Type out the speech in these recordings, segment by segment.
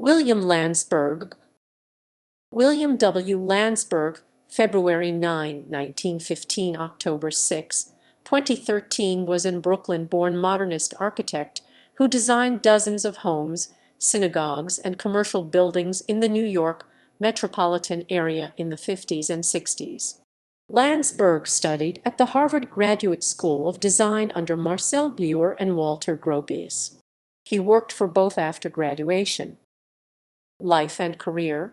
William Landsberg. William W. Landsberg, February 9, 1915, October 6, 2013, was a Brooklyn-born modernist architect who designed dozens of homes, synagogues, and commercial buildings in the New York metropolitan area in the 50s and 60s. Landsberg studied at the Harvard Graduate School of Design under Marcel Breuer and Walter Gropius. He worked for both after graduation. Life and career.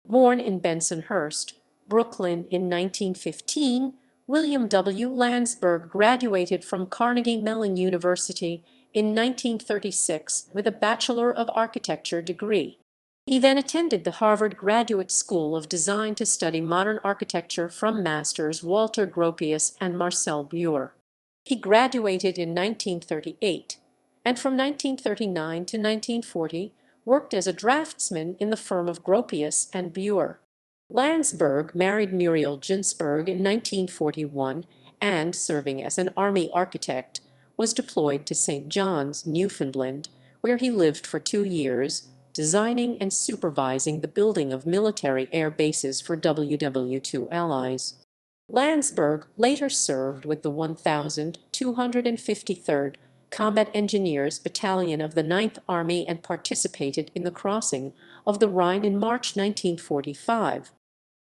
Born in Bensonhurst, Brooklyn in 1915, William W. Landsberg graduated from Carnegie Mellon University in 1936 with a Bachelor of Architecture degree. He then attended the Harvard Graduate School of Design to study modern architecture from masters Walter Gropius and Marcel Breuer. He graduated in 1938, and from 1939 to 1940 worked as a draftsman in the firm of Gropius and Breuer. Landsberg married Muriel Ginsberg in 1941 and, serving as an army architect, was deployed to St. John's, Newfoundland, where he lived for 2 years, designing and supervising the building of military air bases for WW2 allies. Landsberg later served with the 1,253rd Combat Engineers Battalion of the Ninth Army and participated in the crossing of the Rhine in March 1945.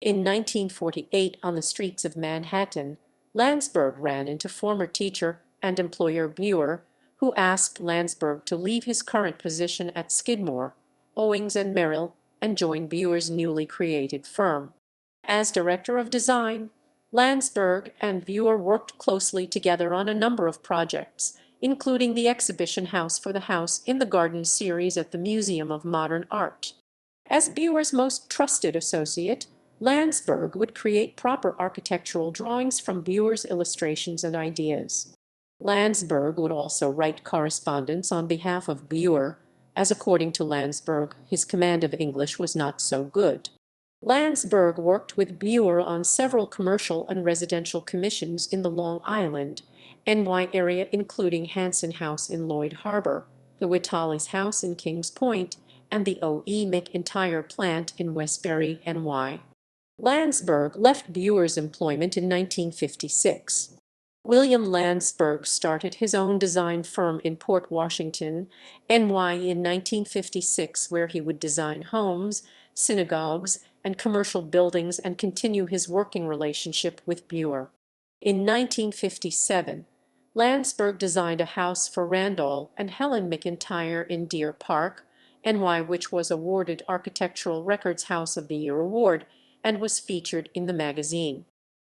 In 1948, on the streets of Manhattan, Landsberg ran into former teacher and employer Breuer, who asked Landsberg to leave his current position at Skidmore, Owings and Merrill, and join Breuer's newly created firm. As director of design, Landsberg and Breuer worked closely together on a number of projects, including the exhibition house for the House in the Garden series at the Museum of Modern Art. As Breuer's most trusted associate, Landsberg would create proper architectural drawings from Breuer's illustrations and ideas. Landsberg would also write correspondence on behalf of Breuer, as according to Landsberg, his command of English was not so good. Landsberg worked with Breuer on several commercial and residential commissions in the Long Island, NY area, including Hanson House in Lloyd Harbor, the Whitallys House in Kings Point, and the O.E. McIntyre plant in Westbury, NY. Landsberg left Breuer's employment in 1956. William Landsberg started his own design firm in Port Washington, NY in 1956, where he would design homes, synagogues, and commercial buildings and continue his working relationship with Breuer. In 1957, Landsberg designed a house for Randall and Helen McIntyre in Deer Park, NY, which was awarded Architectural Records House of the Year award and was featured in the magazine.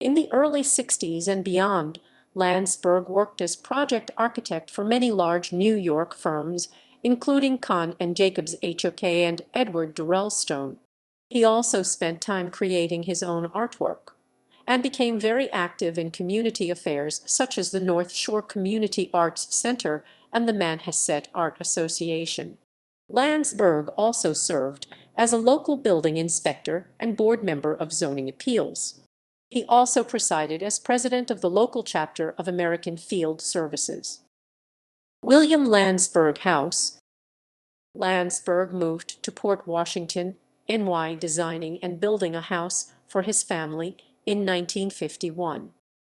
In the early 60s and beyond, Landsberg worked as project architect for many large New York firms, including Kahn and Jacobs HOK and Edward Durell-Stone. He also spent time creating his own artwork, and became very active in community affairs such as the North Shore Community Arts Center and the Manhasset Art Association. Landsberg also served as a local building inspector and board member of zoning appeals. He also presided as president of the local chapter of American Field Services. William Landsberg House. Landsberg moved to Port Washington, NY, designing and building a house for his family in 1951.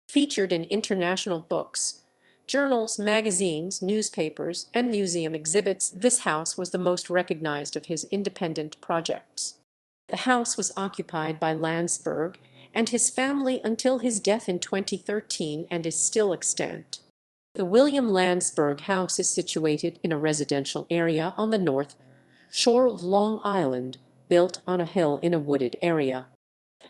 Featured in international books, journals, magazines, newspapers, and museum exhibits, this house was the most recognized of his independent projects. The house was occupied by Landsberg and his family until his death in 2013 and is still extant. The William Landsberg House is situated in a residential area on the north shore of Long Island, built on a hill in a wooded area.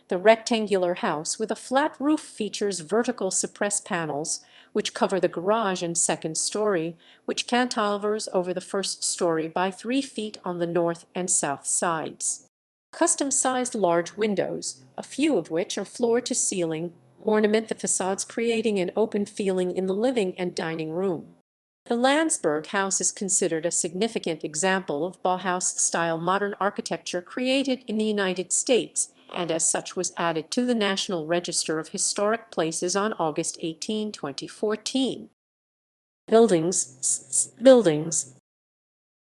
The rectangular house with a flat roof features vertical suppress panels, which cover the garage and second story, which cantilevers over the first story by 3 feet on the north and south sides. Custom-sized large windows, a few of which are floor-to-ceiling, ornament the facades, creating an open feeling in the living and dining room. The Landsberg House is considered a significant example of Bauhaus-style modern architecture created in the United States, and as such was added to the National Register of Historic Places on August 18, 2014. Buildings.